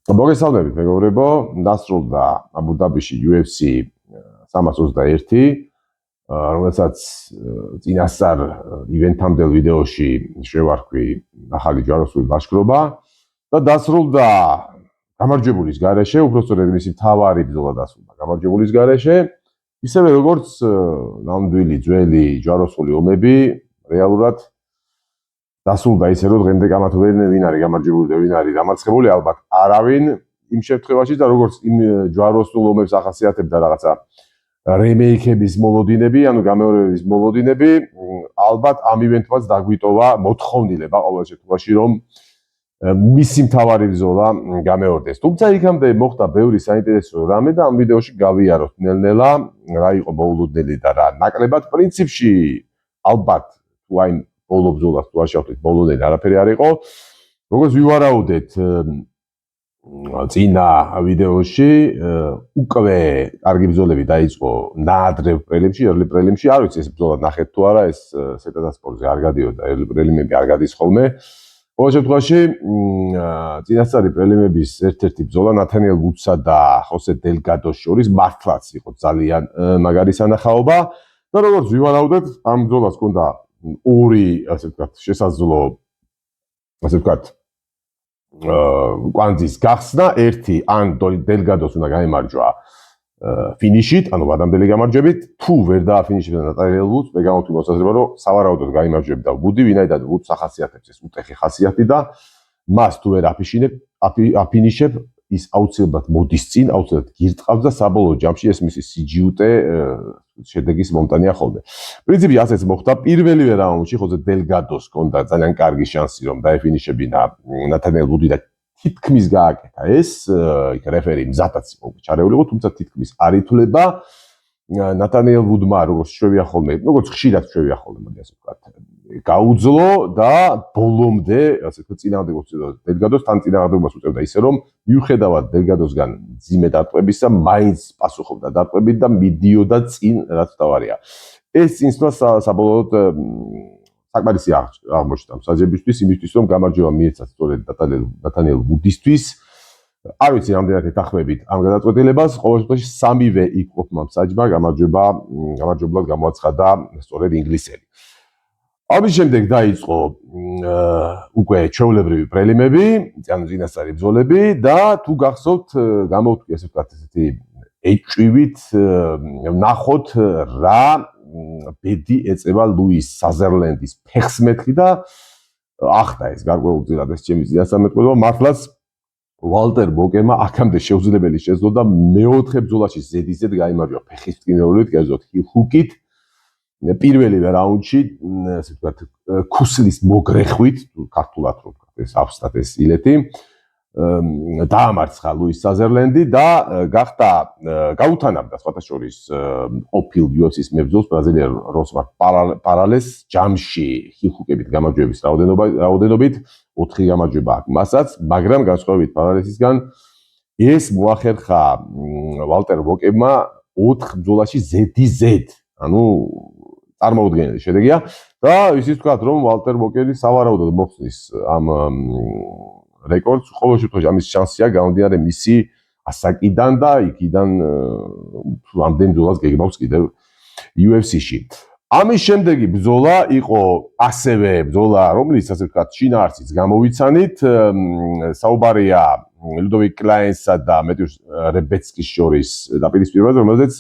მოგესალმებით მეგობრებო, დასრულდა აბუ-დაბიში UFC 321, რომელსაც წინასწარ ივენთამდელ ვიდეოში შევარქვი ახალი ჯვაროსნული ლაშქრობა და დასრულდა გამარჯვებულის გარეშე, უბრალოდ მისი მთავარი ბრძოლა დასრულდა გამარჯვებულის გარეშე, ისევე როგორც ნამდვილი ძველი ჯვაროსნული ომები რეალურად დასრულდა ისე რომ დღემდე გამართული ვინ არის გამარჯვებული და ვინ არის დამარცხებული, ალბათ არავინ იმ შემთხვევაში და როგორც იმ ჯვაროსნულ ომებს ახასიათებდა რაღაცა რემეიქების მოლოდინები, ანუ გამეორების მოლოდინები, ალბათ ამ ივენთმაც დაგვიტოვა მოთხოვნილება ყოველ შემთხვევაში რომ მისი მთავარი ბრძოლა გამეორდეს. თუმცა იქამდე მოხდა ბევრი საინტერესო რამე და ამ ვიდეოში გავიაროთ ნელ-ნელა რა იყო მოულოდნელი და რა ნაკლებად პრინციპში ალბათ თუ აი ბოლო ბრძოლას თუ არ შევხვდით ბოლოდელი არაფერი არ იყო. როგორც ვივარაუდეთ წინა ვიდეოში უკვე კარგი ბრძოლები დაიწყო ნაადრევ პრელიმში, ერლი პრელიმში, არ ვიცი ეს ბრძოლა ნახეთ თუ არა, ეს სეტადა სპორტზე არ გადიოდა, ერლი პრელიმები არ გადის ხოლმე. ყოველ შემთხვევაში წინასწარი პრელიმების ერთ-ერთი ბრძოლა ნათანიელ ვუდსა და ხოსე დელგადოს შორის მართლაც იყო ძალიან მაგარი სანახაობა და როგორც ვივარაუდეთ ამ ბრძოლას ჰქონდა ორი, ასე ვთქვათ, შესაძლო, ასე ვთქვათ, კვანძის გახსნა, ერთი ან დელგადოს უნდა გაემარჯვა ფინიშით, ანუ ვადამდელი გამარჯვებით, თუ ვერ დააფინიშებდა ნატანიელ ვუდს, მე გამოთქვი მოსაზრება, რომ სავარაუდოდ გაიმარჯვებდა ვუდი, ვინაიდან ვუდს ახასიათებს ეს უტეხი ხასიათი და მას თუ ვერ აფინიშებ, ის აუცილებლად მოდის წინ, აუცილებლად გირტყავს და საბოლოო ჯამში ეს მისი სიჯიუტე შედეგის მომტანია ხოლმე. პრინციპი ასეც მოხდა პირველივე რაუნდში, ხოზე დელგადოს ჰქონდა ძალიან კარგი შანსი რომ დაეფინიშებინა ნათანიელ ვუდი და თითქმის გააკეთა ეს, იქ რეფერი მზადაც იყო ჩარეული, თუმცა თითქმის არ ითვლება ნათანიელ ვუდმა, როგორც შვევია ხოლმე, როგორც ხშირად შვევია ხოლმე, მოდი ასე ვთქვათ, გაუძლო და ბოლომდე, ასე ვთქვათ, წინააღმდეგობას უწევდა დელგადოს, თან წინააღმდეგობას უწევდა ისე რომ მიუხედავად დელგადოსგან მძიმე დარტყმებისა, მაინც პასუხობდა დარტყმებით და მიდიოდა წინ, რაც თავარია. ეს წინსვლა საბოლოოდ საკმარისი აღმოჩნდა მსაჯებისთვის, იმისთვის რომ გამარჯვება მიეცა სწორედ ნათანიელ ვუდისთვის. არ ვიცი რამდენად ეთანხმებით ამ გადაწყვეტილებას, ყოველ შემთხვევაში სამივე იქ-ყოფმა მსაჯმა გამარჯვებლად გამოაცხადა სწორედ ინგლისელი. ამის შემდეგ დაიწყო უკვე ჩვეულებრივი პრელიმები, ანუ წინასწარი ბრძოლები და თუ გახსოვთ, გამოვთქვი ასე ვთქვათ, ესეთი ეჭვივით ვნახოთ რა ბედი ეწევა ლუის საზერლენდის ფეხსმეთხი და ახდა ეს გარკვეულწილად ეს ჩემი წინასწარმეტყველება, მართლაც ვალტერ ბოკერმა აქამდე შეუძლებელი შეძლო და მეოთხე ბრძოლაში ზედიზედ გაიმარჯვა ფეხის მტკივნეულით, კერძოდ ჰილ ჰუკით. პირველივე რაუნდში, ასე ვთქვათ, ქუსლის მოგრეხვით, ქართულად რო ვთქვათ, ეს აბსტრაქტ ეს ილეთი, დაამარცხა ლუის საზერლენდი და გახდა გაუთანაბდა სხვათა შორის ყოფილ UFC-ს მებრძოლს ბრაზილიელ როსმარ პარალეს ჯამში ჰილ ჰუკებით გამარჯვების რაოდენობით 4 გამარჯვება აქვს მასაც, მაგრამ განსხვავებით პარალესისგან ეს მოახერხა ვალტერ ბოკერმა 4 ბრძოლაში ზედიზედ, ანუ წარმოუდგენელი შედეგია და ისიც ვთქვათ, რომ ვალტერ ბოკერი სავარაუდოდ მოხსნის ამ რეკორდს, ყოველ შემთხვევაში ამის შანსია გამომდინარე მისი ასაკიდან და იქიდან ამდენ ბრძოლას გეგმავს კიდევ UFC-ში. ამის შემდეგი ბრძოლა იყო ასევე ბრძოლა, რომელიც ასე ვთქვათ, შინაარსიც გამოვიცანით, საუბარია ლუდოვიკ კლაინსა და მეტიუს რებეცკის შორის დაპირისპირებაზე, რომელზეც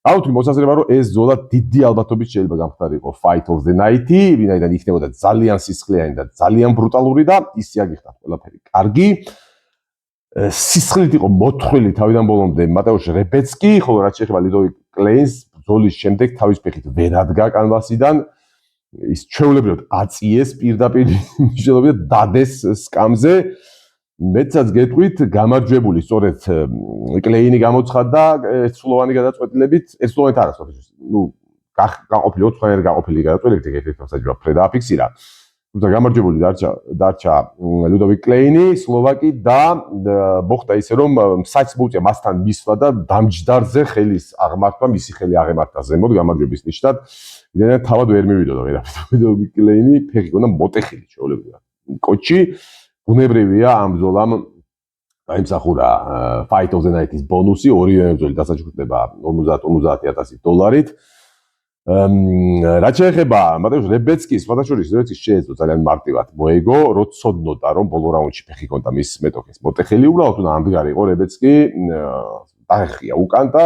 აუთვი მოსაზრება, რომ ეს ბრძოლა დიდი ალბათობით შეიძლება გამხდარიყო fight of the night-ი, ვინაიდან იქნებოდა ძალიან სისხლიანი და ძალიან ბრუტალური და ისე აგიხდა ყველაფერი კარგი. სისხლით იყო მოთხრილი თავიდან ბოლომდე მატეუშ რებეცკი, ხოლო რაც შეეხება ლუდოვიკ კლაინს, ბრძოლის შემდეგ თავის ფეხით ვერ ადგა კანვასიდან, ის ჩვეულებრივად აწიეს პირდაპირ მნიშვნელობით დადეს სკამზე. მეცაც გეტყვით, გამარჯვებული სწორედ კლეინი გამოცხადდა ერთსულოვანი გადაწყვეტილებით, ერთსულოვანით არა, ну, გაყოფილი 4 გაყოფილი გადაწყვეტილებით ერთ-ერთი მსაჯმა ფრედა აფიქსირა. თუმცა გამარჯვებული დარჩა ლუდოვიკ კლეინი, სლოვაკი და მოხდა ისე რომ მსაჯს მოუწია მასთან მისვლა და დამჯდარზე ხელის აღმართვა, მისი ხელი აღემართა ზემოთ გამარჯვების ნიშნად, ვინაიდან თავად ვერ მივიდოდა ვერაფერ. ლუდოვიკ კლეინი ფეხი ჰქონდა მოტეხილი, ჩვეულებრივად. კოჩი ბუნებრივია ამ ბრძოლამ დაიმსახურა Fight of the Night-ის ბონუსი, ორივე მებრძოლი დასაჩუქრდება $50,000 რაც შეეხება მატეუშ რებეცკის, სხვადასხვა რებეცკის შეეძლო ძალიან მარტივად მოეგო, რო ცოდნოდა რომ ბოლო რაუნდში ფეხი ჰქონდა მის მეტოქეს მოტეხილი, უბრალოდ უნდა ამდღარი იყო რებეცკი, დაეხია უკან და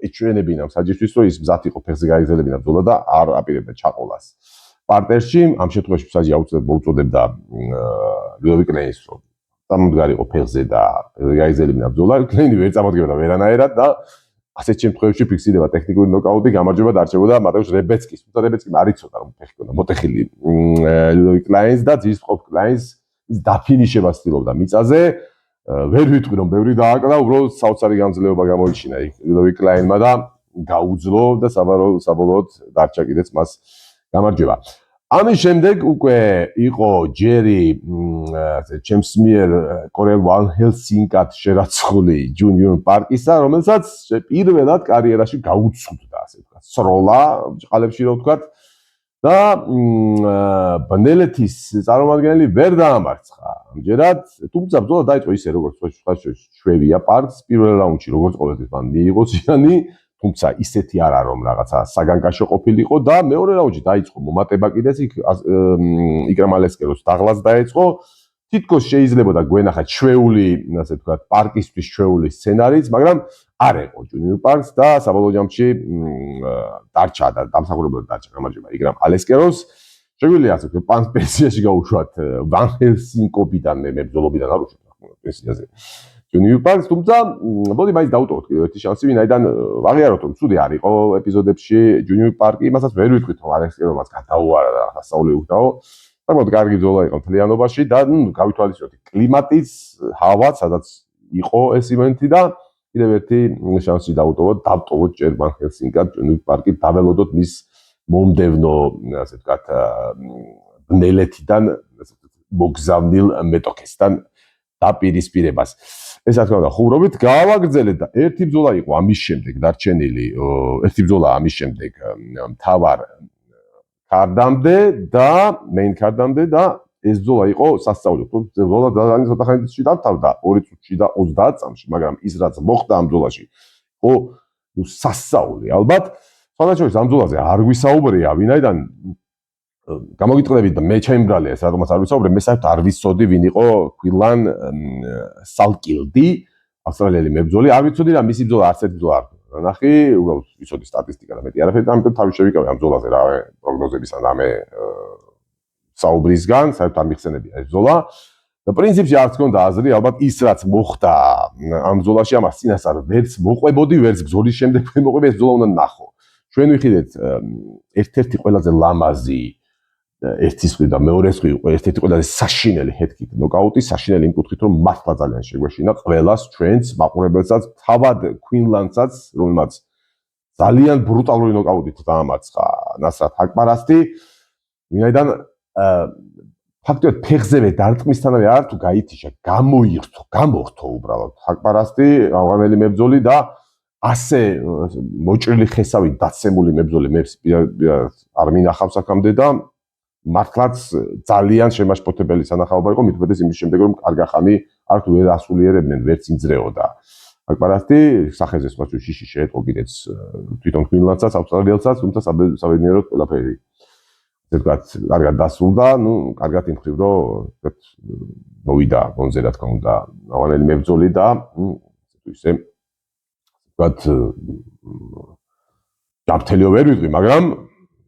ეჩვენებინა საჯისთვის რომ ის მზად იყო ფეხზე გაიგზელებინა ბრძოლა და არ აპირებდა ჩაყოლას პარტერში. ამ შემთხვევაში საჯი აუცილებლად მოუწოდებდა ლუდოვიკ კლეინს რომ დამდგარი იყო ფეხზე და გაიგზელებინა ბრძოლა. კლეინი ვერ წამოდგებოდა ვერანაირად და ასეთ შემთხვევებში ფიქსირდება ტექნიკური ნოკაუტი, გამარჯვება დარჩებოდა მატეუშ რებეცკის. თუმცა რებეცკი არ იცოდა რომ ფეხი ჰქონდა მოტეხილი ლუდოვიკ კლეინს და ძირს ყოფ კლეინს ის დაფინიშება ცდილობდა მიწაზე. ვერ ვიტყვი რომ ბევრი დააკლა, უბრალოდ საოცარი გამძლეობა გამოიჩინა ლუდოვიკ კლეინმა და გაუძლო და საბოლოოდ დარჩა კიდეც მას გამარჯვება. ამის შემდეგ უკვე იყო ჯერი ჩემს მიერ კორელ ვან ჰელსინკად შერაცხული ჯუნიორ პარკისა, რომელსაც პირველად კარიერაში გაუცუდდა, ასე ვთქვათ, სროლა ყალებში რო ვთქვათ და ბნელეთის წარმომადგენელი ვერ დაამარცხა ამჯერად, თუმცა ბრძოლა დაიწყო ისე როგორც შვევია პარკს პირველ რაუნდში როგორც ყოველთვის მან მიიღო ზიანი, თუმცა ისეთი არა რომ რაღაცა საგანგაშო ყოფილიყო და მეორე რაუნდში დაიწყო მომატება კიდეც იკრამ ალესკეროს დაღლაც დაიწყო. თითქოს შეიძლებოდა გვენახა ჩვეული, ასე ვთქვათ, პარკისთვის ჩვეული სცენარიც, მაგრამ არ ეყო ჯუნიორ პარკს და საბოლოო ჯამში დარჩა და დამსახურებულად დარჩა გამარჯვება იკრამ ალესკეროს. შეგვიძლია ასე ვთქვათ, პენსიაში გაუშვათ ვან ჰელსინკობიდან მებრძოლობიდან არ უშვათ პენსიაზე ჯუნიორ პარკს, თუმცა მოდი მაინც დავუტოვოთ კიდევ ერთი შანსი, ვინაიდან ვაღიაროთ რომ ცუდი არ იყო ეპიზოდებში ჯუნიორ პარკი, იმასაც ვერ ვიტყვით რომ ალესკერომაც გადაუარა და სასწაული უხდაო. საკმაოდ კარგი ბრძოლა იყო მთლიანობაში და გავითვალისწინოთ კლიმატიც, ჰავა, სადაც იყო ეს ივენთი და კიდევ ერთი შანსი დავტოვოთ ჯერ ვან ჰელსინკად ჯუნიორ პარკი დაველოდოთ მის მომდევნო, ასე ვთქვათ, ბნელეთიდან მოგზავნილ მეტოქესთან დაპირისპირებას. ეს რა თქმა უნდა ხუმრობით გავაგრძელეთ და ერთი ბრძოლა იყო ამის შემდეგ დარჩენილი, ერთი ბრძოლა ამის შემდეგ მთავარ კარდამდე და მეინ კარდამდე და ეს ბრძოლა იყო სასწაული. ბრძოლა ძალიან ცოტა ხანში დავთავდა 2 წუთში და 30 წამში, მაგრამ ის რაც მოხდა ამ ბრძოლაში იყო სასწაული. ალბათ სხვადასხვა ამ ბრძოლაზე არ გვისაუბრია, ვინაიდან გამოგიტყდებით და მე ჩემბრალია ეს რატომაც არ ვისაუბრე, მე საერთოდ არ ვიცოდი ვინ იყო კვილან სალკილდი, ავსტრალიელი მებრძოლი, არ ვიცოდი რა მისი ბრძოლა არც ერთი ბრძოლა არ ნახი, უბრალოდ ვიცოდი სტატისტიკა და მეტი არაფერი, ამიტომ თავი შევიკავე ამ ბრძოლაზე რა პროგნოზებისა და მე საუბრისგან, საერთოდ არ მიხსენებია ეს ბრძოლა. და პრინციპში არც მქონდა აზრი, ალბათ ის რაც მოხდა ამ ბრძოლაში, ამას წინასწარ ვერც მოყვებოდი, ვერც ბრძოლის შემდეგ ვერ მოყვები, ეს ბრძოლა უნდა ნახო. ჩვენ ვიხილეთ ერთ-ერთი ყველაზე ლამაზი ერთის მხრიდან და მეორეს მხრიდან ერთ-ერთი ყველაზე საშინელი ჰედკი ნოკაუტი, საშინელი იმ კუთხით, რომ მართლა ძალიან შეგვეშინა ყველას, ჩვენც, მაყურებელსაც, თავად კუინლანდსაც, რომელმაც ძალიან ბრუტალური ნოკაუტით დაამარცხა ნასრათ ჰაკპარასტი, ვინაიდან ფაქტობრივად ფეხზევე დარტყმისთანავე არ თუ გაითიშა, გამოირთო უბრალოდ ჰაკპარასტი, ავღანელი მებრძოლი და ასე მოჭრილი ხესავით დაცემული მებრძოლი მე არ მინახავს აქამდე და მართლაც ძალიან შემაშფოთებელი სანახაობა იყო, მithumetes იმის შემდეგ რომ კარგა ხანი არ თუ ვერ ასულიერებდნენ, ვერც იძრეოდა. ჰაკპარასტი სახეზე სხვა შიში შეეტყო კიდეც თვითონ კუინლანდსაც, ავსტრალიელსაც, თუმცა საბედნიეროდ ყველაფერი ვთქვათ, კარგად დასრულდა, კარგად იმ ხრივ რომ ვთქვათ მოვიდა გონზე რა თქმა უნდა, ავანელი მებრძოლი და ისე ვთქვათ ჯამთელიო ვერ ვიტყვი, მაგრამ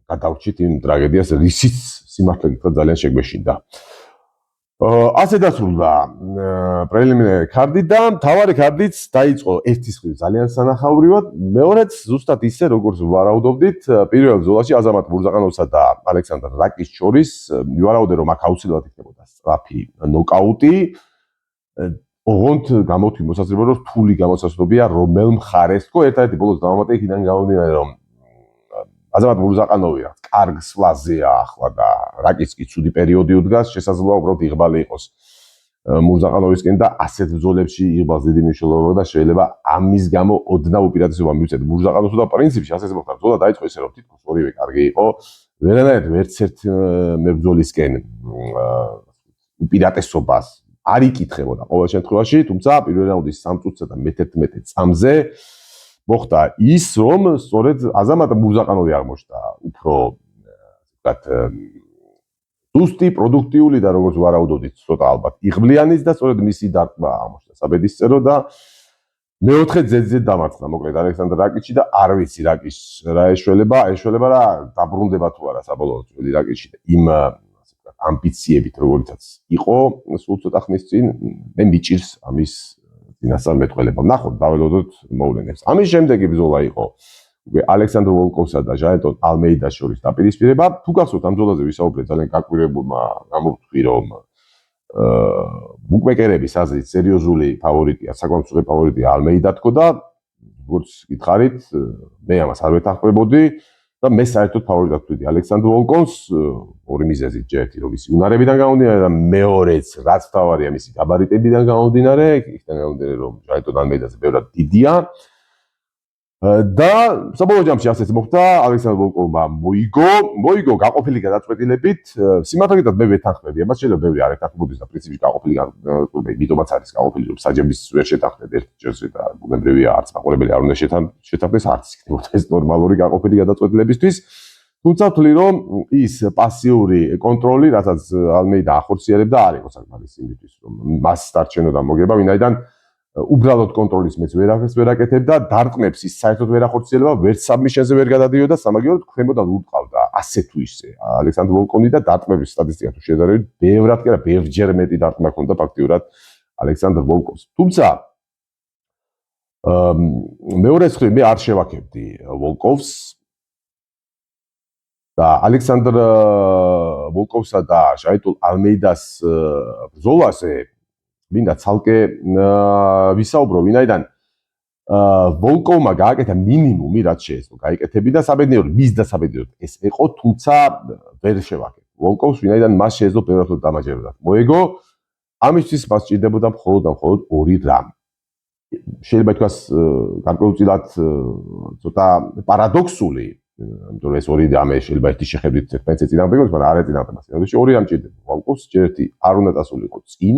გადავრჩით იმ ტრაგედიას, რისიც სიმართლე გითხრათ ძალიან შეგვეშინდა. ასე დასრულდა პრელიმინარი კარდი და მთავარი კარდიც დაიწყო ერთის მხრივ ძალიან სანახაობრივად, მეორეც ზუსტად ისე როგორც ვარაუდობდით, პირველ ბრძოლაში აზამატ მურზაყანოვსა და ალექსანდრ რაკის შორის ვარაუდე რომ აქ აუცილებლად იქნებოდა სწრაფი ნოკაუტი. ოღონდ გამოთვი მოსაზრება რომ რთული გამოსასწორებია რომელ მხარეს თქო, ერთადერთი ბოლოს დავამატე იქიდან გამომდინარე რომ აზამატ მურზაყანოვი რა კარგ სვლაზეა ახლა და რაკიც კი ცუდი პერიოდი უდგას, შესაძლოა უბრალოდ იღბალი იყოს მურზაყანოვისკენ და ასეთ ბრძოლებში იღბალს დიდი მნიშვნელობა და შეიძლება ამის გამო ოდნავ უპირატესობა მივცეთ მურზაყანოვს და პრინციპში ასე მოხდა. ბრძოლა დაიწყო ისე რომ თითქოს ორივე კარგი იყო, ვერანაირად ვერც ერთ მებრძოლისკენ უპირატესობას არ იკითხებოდა ყოველ შემთხვევაში, თუმცა პირველ რაუნდის 3 წუთსა და მე-11 წამზე მოხდა ის, რომ სწორედ აზამატ მურზაყანოვი აღმოჩნდა უფრო ვთქვათ სუსტი, პროდუქტიული და როგორც ვარაუდობდით, ცოტა ალბათ იღბლიანის და სწორედ მისი დარტყმა აღმოჩნდა საბედისწერო და მეოთხე ძეძზე დამარცხდა მოკლედ ალექსანდრ რაკიჩი და არ ვიცი რაკის რა ეშველება რა დაბრუნდება თუ არა საბოლოოდ ძველი რაკიჩი და იმ ასე ვთქვათ ამბიციებით როგორიცაც იყო სულ ცოტა ხნის წინ მე მიჭირს ამის წინასწარმეტყველება. ნახოთ, დაველოდოთ მოვლენებს. ამის შემდეგი ბრძოლა იყო უკვე ალექსანდრ ვოლკოვსა და ჟაელტონ ალმეიდას შორის დაპირისპირება. თუ გახსოვთ ამ ბრძოლაზე ვისაუბრეთ ძალიან გაკვირვებულმა გამოვთქვი რომ ბუკმეკერების აზრით სერიოზული ფავორიტია, საკონსულტო ფავორიტია ალმეიდა თქო და როგორც გითხარით, მე ამას არ ვეთანხმებოდი და მე საერთოდ ფავორიტად ვთვლი ალექსანდრ ვოლკოვს ორი მიზეზით, ერთი რომ ის უნარებიდან გამომდინარე და მეორეც რაც თავარია მისი გაბარიტებიდან გამომდინარე, იქიდან გამომდინარე რომ ჟაელტონ ალმეიდაზე ბევრად დიდია და საბოლოო ჯამში ასეც მოხდა ალექსანდრ ვოლკოვმა მოიგო გაყოფილი გადაწყვეტილებით სიმართლე გითხრათ მე ვეთანხმები ამას შეიძლება ბევრი არ ეთანხმებოდეს და პრინციპში გაყოფილი მიტომაც არის გაყოფილი რომ საჯების ვერ შეთანხმდეთ ერთ ჯერზე და ბუნებრივია არც მაყურებელი არ უნდა შეთანხმდეს არც იქნებოდა ეს ნორმალური გაყოფილი გადაწყვეტილებისთვის თუმცა ვთვლი რომ ის პასიური კონტროლი რასაც ალმეიდა ახორციელებდა არ იყო საკმარისი იმისთვის რომ მას დარჩენოდა მოგება ვინაიდან უბრალოდ კონტროლის მეც ვერ აკეთებდა დარტყმებს ის საერთოდ ვერ ახორციელება ვერც საბმიშენზე ვერ გადადიოდა სამაგიეროდ ქვემოდან ურტყავდა ასე თუ ისე ალექსანდრ ვოლკოვი და დარტყმების სტატისტიკა თუ შედარებით ბევრად კი არა ბევრჯერ მეტი დარტყმა ჰქონდა ფაქტიურად ალექსანდრ ვოლკოვს თუმცა მეორე მხრივ მე არ შევაქებდი ვოლკოვს და ალექსანდრ ვოლკოვსა და ჟაელტონ ალმეიდას ბრძოლაზე მინდა ცალკე ვისაუბრო, ვინაიდან ვოლკოვმა გააკეთა მინიმუმი, რაც შეეძლო გაიკეთებინა საბედნიეროდ, მის და საბედნიეროდ ეს იყო, თუმცა ვერ შევაკეთე. ვოლკოვს, ვინაიდან მას შეეძლო ბევრად დამაჯერებლად. მოეგო, ამისთვის მას სჭირდებოდა მხოლოდ და მხოლოდ ორი რამ. შეიძლება ითქვას გარკვეულწილად ცოტა პარადოქსული, იმიტომ რომ ეს ორი რამე შეიძლება ერთი შეხედვით ერთმანეთს ეწინააღმდეგოს, მაგრამ არ ეწინააღმდეგოს. ამაში ორი რამ სჭირდება. ვოლკოვს ერთი არ უნდა წასულიყო წინ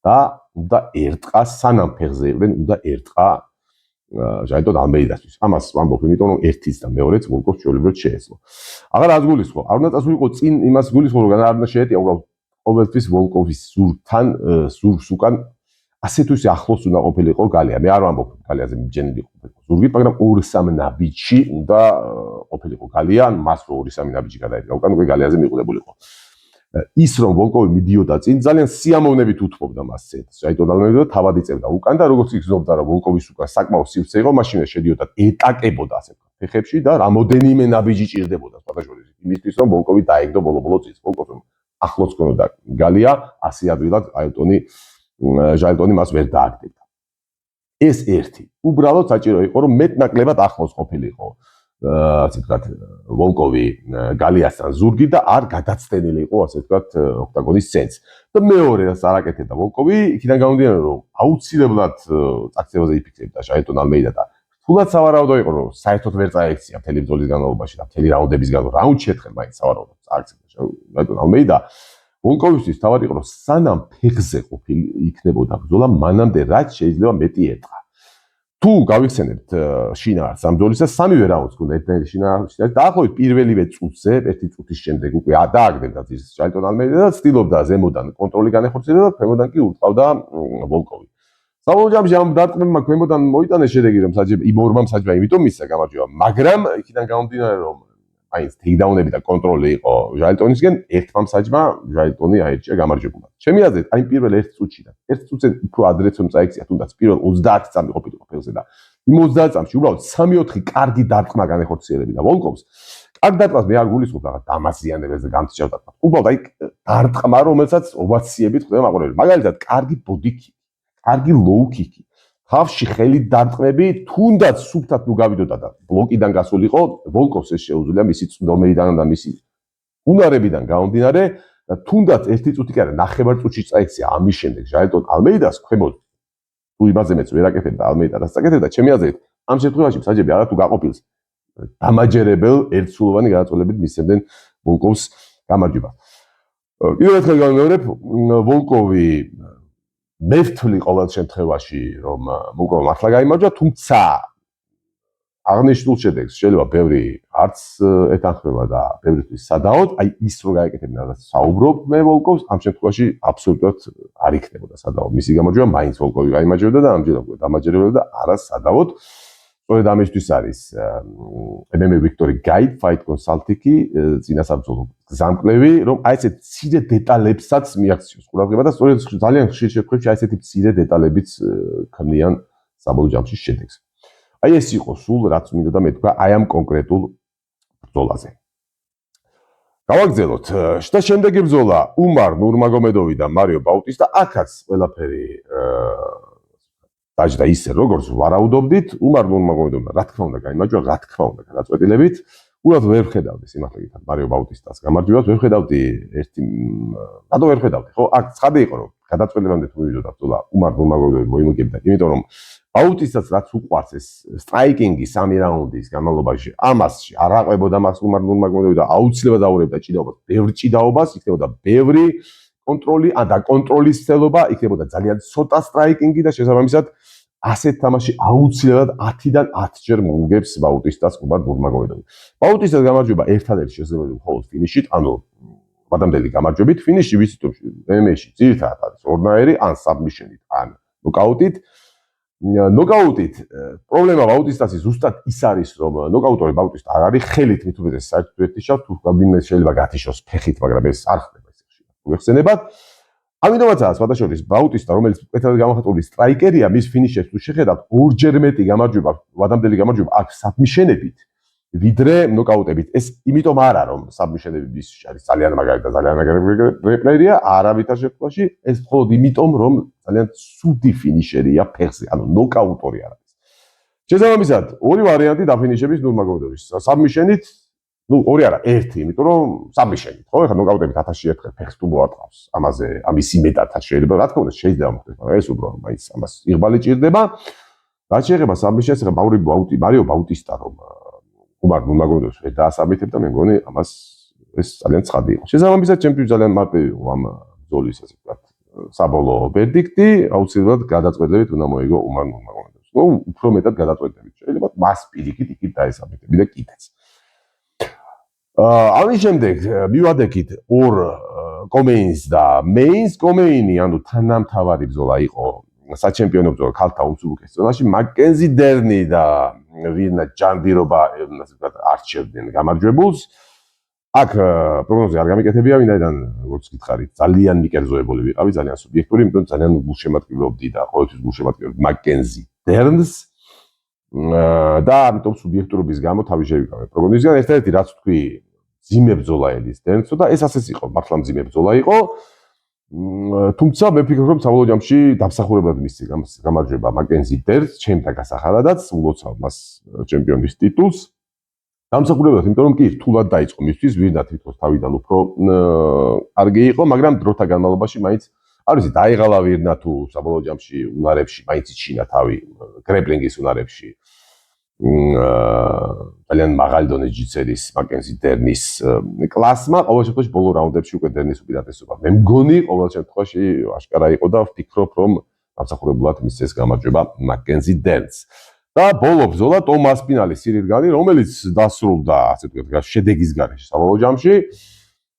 და უნდა ერტყა სანამ ფეხზე იყვნენ უნდა ერტყა ჟაელტონ ალმეიდასთვის. ამას ვამბობ, იმიტომ რომ ერთიც და მეორეც ვოლკოვს ჩვეულებრივად შეეძლო. აღარ გულისხმო, არ უნდა წასულიყო წინ იმას გულისხმო, რომ არ უნდა შეეტია უბრალოდ ყოველთვის ვოლკოვის ზურგთან, ზურგს უკან ასე თუ ისე ახლოს უნდა ყოფილიყო გალია. მე არ ვამბობ გალიაზე მიჯენილი ყოფილიყო ზურგით, მაგრამ 2-3 ნაბიჯი უნდა ყოფილიყო გალია, ან მას 2-3 ნაბიჯი გადაედგა უკან უკვე გალიაზე მიყულებულიყო. ის რომ ვოლკოვი მიდიოდა წინ ძალიან სიამოვნებით უთმობდა მას ცენტრს. ჟაელტონ ალმეიდა თავად იწევდა უკან და როგორც იგრძნობდა რომ ვოლკოვის უკან საკმაოდ სივრცე იყო, მაშინვე შედიოდა ეტაკებოდა ასე ვთქვათ ფეხებში და რამოდენიმე ნაბიჯი ჭირდებოდა სხვადასხვა იმისთვის რომ ვოლკოვი დაეგდო ბოლო-ბოლო წინს. ვოლკოვი ახლოს ქონოდა გალია, ასე ადვილად ჟაელტონი მას ვერ დააგდებდა. ეს ერთი. უბრალოდ საჭირო იყო რომ მეტნაკლებად ახლოს ყოფილიყო ასე ვთქვათ ვოლკოვი გალიასთან ზურგი და არ გადაცდენილი იყო ასე ვთქვათ ოქტაგონის ცენტრს. და მეორე რაც არ აკეთებდა ვოლკოვი, იქიდან გამომდინარე რომ აუცილებლად წაქცევაზე იფიქსებდა ჟაელტონ ალმეიდა და თულად სავარაუდო იყო რომ საერთოდ ვერ წაექცია მთელი ბრძოლის განმავლობაში და მთელი რაუნდების განმავლობაში რაუნდ შეთხელ მაინც სავარაუდოდ წაექცია ჟაელტონ ალმეიდა. ვოლკოვისთვის თავად იყო რომ სანამ ფეხზე ყოფილი იქნებოდა ბრძოლა, მანამდე რაც შეიძლება მეტი ერტყა. თუ გავიხსენებთ შინაარს ამ ბრძოლისა, სამივე რაუნდს ჰქონდა ერთმანეთის შინაარსი და დაახლოებით პირველივე წუთზე, ერთი წუთის შემდეგ უკვე დააგდებდა ძირს ჟაელტონ ალმეიდა და ცდილობდა ზემოდან კონტროლი განეხორციელება და ქვემოდან კი ურტყავდა ვოლკოვი. საბოლოო ჯამში ამ დარტყმებმა ქვემოდან მოიტანეს შედეგი, რომ იმ ორმა მსაჯმა იმიტომ მისცა გამარჯვება, მაგრამ იქიდან გამომდინარე რომ მაინც თეიქდაუნები და კონტროლი იყო ჟაელტონისგან, ერთმა მსაჯმა ჟაელტონი აირჩია გამარჯვებულად. ჩემი აზრით, აი პირველ ერთ წუთიდან, ერთ წუთზე უფრო ადრეც რომ წაიქცია, თუნდაც პირველ 30 წამი ყოფილიყო ფეხზე და იმ 30 წამში უბრალოდ 3-4 კარგი დარტყმა განეხორციელებდა ვოლკოვს. კარგ დარტყმას მე არ გულისხმობ რაღაც დამაზიანებელს და გამწჭევდა. უბრალოდ აი დარტყმა, რომელსაც ოვაციებით ხვდება მაყურებელი. მაგალითად, კარგი ბოდიკი, კარგი ლოუ-კიკი. ხავში ხელით დარტყმები, თუნდაც სუფთად ნუ გავიდოდა და ბლოკიდან გასულიყო, ვოლკოვს ეს შეუძლია მისი წვდომეიდან და მისი უნარებიდან გამომდინარე და თუნდაც ერთი წუთი კი არა, ნახევარ წუთში წაიქცია ამის შემდეგ ჟაელტონ ალმეიდას ქვემოთ. თუ იმაზე მეც ვერ აკეთებდა ალმეიდა და საკეთებდა, ჩემი აზრით, ამ შემთხვევაში მსაჯები არა თუ გაყოფილს დამაჯერებელ ერთსულოვანი გადაწყვეტილებით მისცემდნენ ვოლკოვს გამარჯვებას. კიდევ ერთხელ გავიმეორებ, ვოლკოვი მე ვთვლი ყოველ შემთხვევაში რომ უკვე მართლა გაიმარჯვა, თუმცა აღნიშნულ შედეგს შეიძლება ბევრი არც ეთანხმება და ბევრისთვის სადაოდ, აი ის რო გაეკეთებინა რაც საუბრობ მე ვოლკოვს, ამ შემთხვევაში აბსოლუტურად არ იქნებოდა სადაოდ. მისი გამარჯვება მაინც ვოლკოვი გაიმარჯვებდა და ამჯერად დამაჯერებდა და არა სადაოდ. სწორედ ამისთვის არის MMA Victory Guide Fight Consulting-ი წინასაბრძოლო გზამკვლევი, რომ აი ესეთ მცირე დეტალებსაც მიაქციოს ყურადღება და სწორედ ძალიან ხშირ შემთხვევაში აი ესეთი მცირე დეტალებიც ქმნიან საბოლოო ჯამში შედეგს. აი ეს იყო სულ რაც მინდა და მე თქვა აი ამ კონკრეტულ ბრძოლაზე. გავაგრძელოთ. და შემდეგი ბრძოლა უმარ ნურმაგომედოვი და მარიო ბაუტისტა, აქაც ყველაფერი დაჯდა ისე როგორც ვარაუდობდით, უმარ ნურმაგომედოვმა რა თქმა უნდა გაიმარჯვა, რა თქმა უნდა გადაწყვეტილებით. უბრალოდ ვერ ხედავდი სიმართლე გითხრათ მარიო ბაუტისტას გამარჯვებას, ვერ ხედავდი რატო ვერ ხედავდი, ხო? აქ ცხადი იყო რომ გადაწყვეტილებამდე თუ მივიდოდა ბრძოლა უმარ ნურმაგომედოვი მოიმოგებდა, იმიტომ რომ ბაუტისტას რაც უყვარს ეს სტრაიკინგი 3 რაუნდის განმავლობაში, ამასში არ აყვებოდა მას უმარ ნურმაგომედოვი და აუცილებლად აურევდა ჭიდაობას, ბევრ ჭიდაობას, იქნებოდა ბევრი კონტროლი, და კონტროლის ცდელობა, იქნებოდა ძალიან ცოტა სტრაიკინგი და შესაბამისად ასეთ თამაში აუცილებლად 10-დან 10 ჯერ მოუგებს ბაუტისტას უმარ ნურმაგომედოვი. ბაუტისტას გამარჯვება ერთადერთი შესაძლებელი მხოლოდ ფინიშით, ანუ ვადამდელი გამარჯვებით, ფინიში ვიცით რომ MMA-ში ძირითადად არის ორნაირი, ან საბმიშენით, ან ნოკაუტით. ნოკაუტით პრობლემა ბაუტისტასი ზუსტად ის არის რომ ნოკაუტორი ბაუტისტა არ არის ხელით მით უმეტეს საერთოდ ერთი შავს თუ გაბინე შეიძლება გათიშოს ფეხით, მაგრამ ეს არ ხდება ესე ხშირად უხსენებად. ამიტომაცაა სხვადასხვა ბაუტისტა რომელიც ერთადერთი გამოხატული სტრაიკერია, მის ფინიშებს თუ შეხედავთ ორჯერ მეტი გამარჯვება, ვადამდელი გამარჯვება აქვს საბმიშენებით ვიდრე ნოკაუტებით. ეს იმიტომ არა რომ საბმიშენები მის არის ძალიან მაგარი და ძალიან მაგარი რეპლერია, არავითარ შემთხვევაში, ეს მხოლოდ იმიტომ რომ ძალიან ცუდი ფინიშერია ფეხზე, ანუ ნოკაუტორი არ არის. შესაბამისად, ორი ვარიანტი დაფინიშების ნურმაგომედოვის. საბმიშენით, ორი არა, ერთი, იმიტომ რომ საბმიშენით, ხო? ეხლა ნოკაუტებით 1000-ში ერთხელ ფეხს თუ მოარტყავს. ამაზე, ამის იმედათაც შეიძლება, რა თქმა უნდა, შეიძლება მოხდეს, მაგრამ ეს უბრალოდ მაინც ამას იღბალი ჭირდება. რაც შეეხება საბმიშენს, ეხლა მარიო ბაუტისტა რომ უმარ ნურმაგომედოვს ვერ დაასაბმითებდა, მე მგონი ამას ეს ძალიან ცხადი იყო. შესაბამისად, ჩემთვის ძალიან მარტივი იყო ამ ბრძოლის ასე ვთქვათ საბოლოო ვერდიქტი, აუცილებლად გადაწყვეტილებით უნდა მოიგო უმარ ნურმაგომედოვს. უფრო მეტად გადაწყვეტილებით შეიძლება მას პირიქით იქით დაესაბმითებინა კიდეც. ამის შემდეგ მივადექით ორ კომეინს და მეინს. კომეინი, ანუ თანამთავარი ბრძოლა იყო საჩემპიონო ბრძოლა ქალთა უმსუბუქეს ზონაში, მაკენზი დერნი და ვინა ჯანდირობა ასე ვთქვათ არჩევდნენ გამარჯვებულს. აქ პროგნოზი არ გამიკეთებია, ვინაიდან როგორც გითხარით, ძალიან მიკერძოებული ვიყავი, ძალიან სუბიექტური, იმიტომ ძალიან გულშემატკივრობდი და ყოველთვის გულშემატკივრობდი მაკენზი დერნს. და ამიტომ სუბიექტურობის გამო თავი შევიკავე პროგნოზიდან. ერთადერთი რაც თქვი, მძიმე ბრძოლა ელის დერნსო და ეს ასეც იყო, მართლა მძიმე ბრძოლა იყო. თუმცა მე ვფიქრობ რომ საბოლოო ჯამში დამსახურებლად მისცე გამარჯვება მაკენზი დერნს, ჩემთა გასახარადაც ულოცავ მას ჩემპიონის ტიტულს. დამსახურებლად, იმიტომ რომ კი რთულად დაიწყო მისთვის, ვირდა თვითონ თავიდან უფრო კარგი იყო, მაგრამ დროთა განმავლობაში მაინც არ ვიცი, დაიღალა ვირნა თუ საბოლოო ჯამში უნარებში მაინც იჩინა თავი გრეპლინგის უნარებში. ძალიან მაღალი დონის ჯიწერის მაკენზი დერნის კლასმა, ყოველ შემთხვევაში ბოლო რაუნდებში უკვე დერნის უპირატესობა. მე მგონი ყოველ შემთხვევაში აშკარა იყო და ვფიქრობ რომ დამსახურებლად მისცეს გამარჯვება მაკენზი დერნს. და ბოლო ბრძოლა ტომას პინალის სირილ განი, რომელიც დასრულდა ასე ვთქვათ შედეგის გარეშე საბოლოო ჯამში.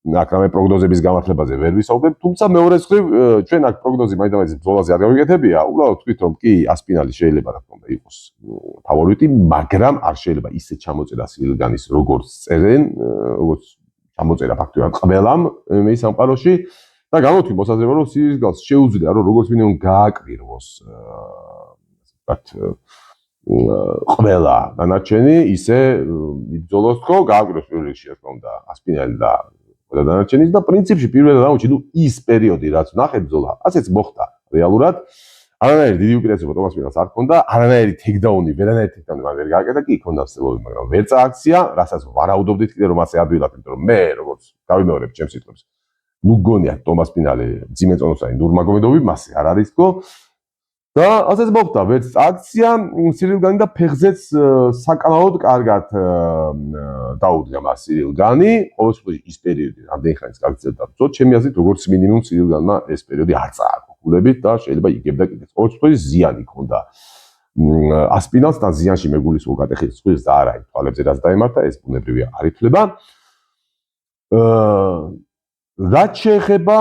აქ რამე პროგნოზების გამართლებაზე ვერ ვისაუბრებ, თუმცა მეორე მხრივ ჩვენ აქ პროგნოზი მაინც ბრძოლაზე არ გავიკეთებია, უბრალოდ თქვით რომ კი ასპინალი შეიძლება რა თქმა უნდა იყოს ფავორიტი, მაგრამ არ შეიძლება ისე ჩამოწერა სირილ განის როგორც წერენ, როგორც ჩამოწერა ფაქტობრივად ყველამ მე სამყაროში და გამოთქვი მოსაზრება რომ სირილ განს შეუძლია რომ როგორც მინიმუმ გააკვირვოს ვთქვათ ყველა დანარჩენი ისე იბრძოლოს ხო, გააკვირვოს პირველ რიგში რა თქმა უნდა ასპინალი და და დანარჩენის და პრინციპში პირველ რაუნდში ის პერიოდი რაც ნახეთ ბრძოლა, ასეც მოხდა რეალურად. არანაირი დიდი უპირატესობა ტომას პინალს არ ჰქონდა, არანაირი ტექდაუნი, ვერანაირი ტექდაუნი მან ვერ გააკეთა, კი ჰქონდა ცდილობები, მაგრამ ვერ წააქცია, რასაც ვარაუდობდით კიდე რომ ასე ადვილად, იმიტომ რომ მე როგორც გავიმეორებ ჩემს სიტყვებს, ნუ გონია ტომას პინალი ძიმე წონოსანი ნურმაგომედოვი მასე არ არის თქო. და ასეც მოხდა, ვერც აქცია სირილ განი და ფეხზეც საკმაოდ კარგად დაუდგა მას სირილ განი. ყოველ შემთხვევაში ის პერიოდი რამდენი ხანს გაგრძელდა ბრძოლა, ჩემი აზრით როგორც მინიმუმ სირილ განმა ეს პერიოდი არ წააგო. ფულებით და შეიძლება იგებდა კიდეც. ყოველ შემთხვევაში ზიანი ქონდა ასპინალს და ზიანში მეგულისხმობ გატეხილი სხვის და არა იმ თვალებზე რაც დაემართა ეს ბუნებრივია არ ითვლება. რაც შეეხება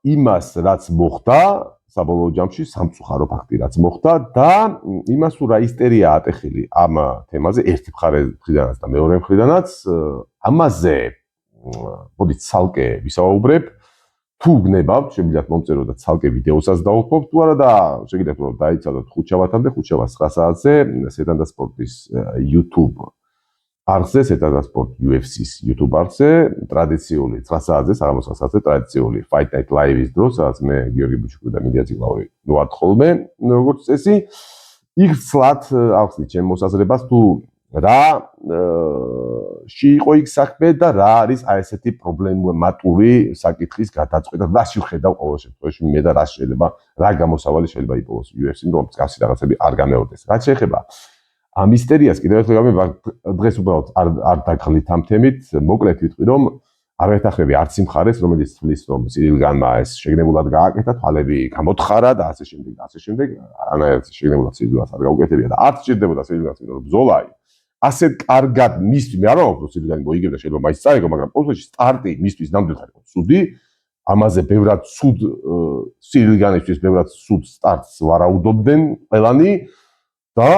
იმას რაც მოხდა საბოლოო ჯამში სამწუხარო ფაქტი რაც მოხდა და იმას თუ რა ისტერია ატეხილი ამ თემაზე ერთი მხრიდანაც და მეორე მხრიდანაც ამაზე მოდი ცალკე ვისაუბრებ თუ გნებავთ შემიძლიათ მომწერო და ცალკე ვიდეოსაც დავუხმობ თუ არა და შეგიძლიათ რომ დაიცადოთ ხუთშაბათამდე 9 საათზე სეტან და სპორტის YouTube არხზე სეტან და სპორტ UFC-ს YouTube არხზე ტრადიციული 9 საათზე საღამოს 9 საათზე ტრადიციული Fight Night Live-ის დროს სადაც მე გიორგი ბუჩუკი და მიდია ციგლაური ვართ ხოლმე როგორც წესი იქ ცლად ავხსნით ჩემ მოსაზრებას თუ რა იყო იქ საქმე და რა არის აი ესეთი პრობლემატური საკითხის გადაწყვეტა და რაში ვხედავ ყოველ შემთხვევაში მე და რა შეიძლება რა გამოსავალი შეიძლება იპოვოს UFC-მ რომ მსგავსი რაღაცები არ გამეორდეს. რაც შეეხება ამ ისტერიას კიდევ ერთხელ გამი დღეს უბრალოდ არ დაგხლით ამ თემით მოკლედ ვიტყვი რომ არ ვეთახრები არც იმ მხარეს რომელიც თვლის რომ სირილგანმა ეს შეგნებულად გააკეთა თვალები გამოთხარა და ასე შემდეგ არანაირად შეგნებულად სირილგანს არ გაუკეთებია და არც სჭირდებოდა სირილგანს რომ ბრძოლა ასეთ კარგად მისთვის მე არ ვამბობ რომ სირილგანი მოიგებდა შეიძლება მაინც წაიგო მაგრამ ყოველთვის სტარტი მისთვის ნამდვილად იყო ცუდი ამაზე ბევრად ცუდ სირილგანისთვის ბევრად ცუდ სტარტს ვარაუდობდნენ ყველანი და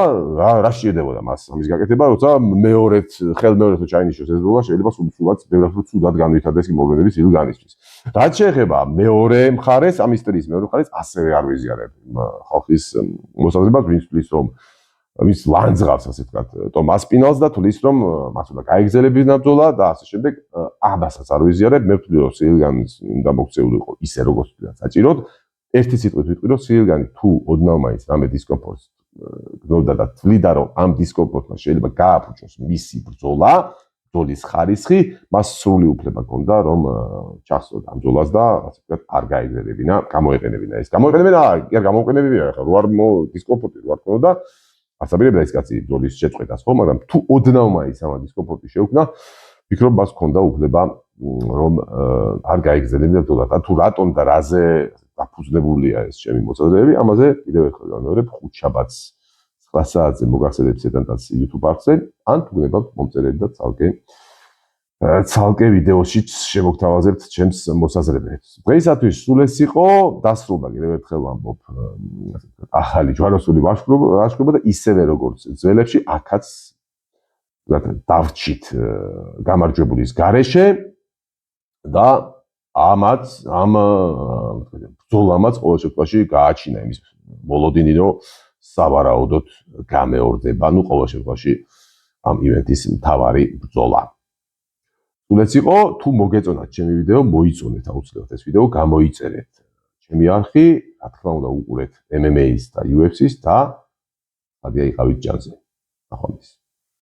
რა შეიძლება მას ამის გაკეთება როცა მეორედ ხელმეორედ ჩაინიშნოს ეს ბრძოლა შეიძლება სულაც ბევრად ცუდად განვითარდეს იმ მოვლენების სირილგანისთვის. რაც შეეხება მეორე მხარეს ამ ისტერიის მეორე მხარეს ასევე არ ვიზიარებ ხალხის მოსაზრებას ვინც თვლის რომ ვის ლანძღავს ასე ვთქვათ ტომას პინალს და თვლის რომ მას უნდა გაეგზელებინა ბრძოლა და ასე შემდეგ ამასაც არ ვიზიარებ მე ვთვლი რომ სირილგანის უნდა მოქცეული იყო ისე როგორც თქვა საჭიროდ ერთი სიტყვით ვიტყვი რომ სირილგანი თუ ოდნავ მაინც რამე დისკომფორტს გნობდა და თვლიდა რომ ამ დისკომფორტმა შეიძლება გააფუჭოს მისი ბრძოლა ბრძოლის ხარისხი მას სრული უფლება ჰქონდა რომ ჩახსოვდა ამ ბრძოლას და ასე ვთქვათ არ გაეგზელებინა გამოეყენებინა ეს გამოეყენებინა კი არ გამოეყენებინა ახლა რო არ დისკომფორტი რო არ ქონოდა ასაბირებდა ეს კაცი ბრძოლის შეწყვეტას ხო მაგრამ თუ ოდნავ მაინც ამ დისკომფორტი შეუქმნა ვფიქრობ მას ჰქონდა უფლება რომ არ გაეგზელებინა ბრძოლა და თუ რატომ და რაზე დაფუძნებულია ეს ჩემი მოსაზრებები ამაზე კიდევ ერთხელ განმეორებ ხუთშაბათს 9 საათზე მოგახსენებთ სეტანტას YouTube არხზე ან თუ გნებავთ მომწერეთ და ცალკე ვიდეოშიც შემოგთავაზებთ ჩემს მოსაზრებებს. დღეისათვის სულ ეს იყო დასრულდა კიდევ ერთხელ ვამბობ ახალი ჯვაროსული ლაშქრობა და ისევე როგორც ძველებში აქაც დავრჩით გამარჯვებულის გარეშე და ამ ბრძოლამაც ყოველ შემთხვევაში გააჩინა იმის მოლოდინი რომ სავარაუდოდ გამეორდება, ну ყოველ შემთხვევაში ამ ივენტის მთავარი ბრძოლა. სულაც იყო, თუ მოგეწონათ ჩემი ვიდეო, მოიწონეთ აუცილებლად ეს ვიდეო, გამოიწერეთ ჩემი არხი, რა თქმა უნდა უყურეთ MMA-ს და UFC-ს და ადია იყავით ჯანზე. ნახვამდის.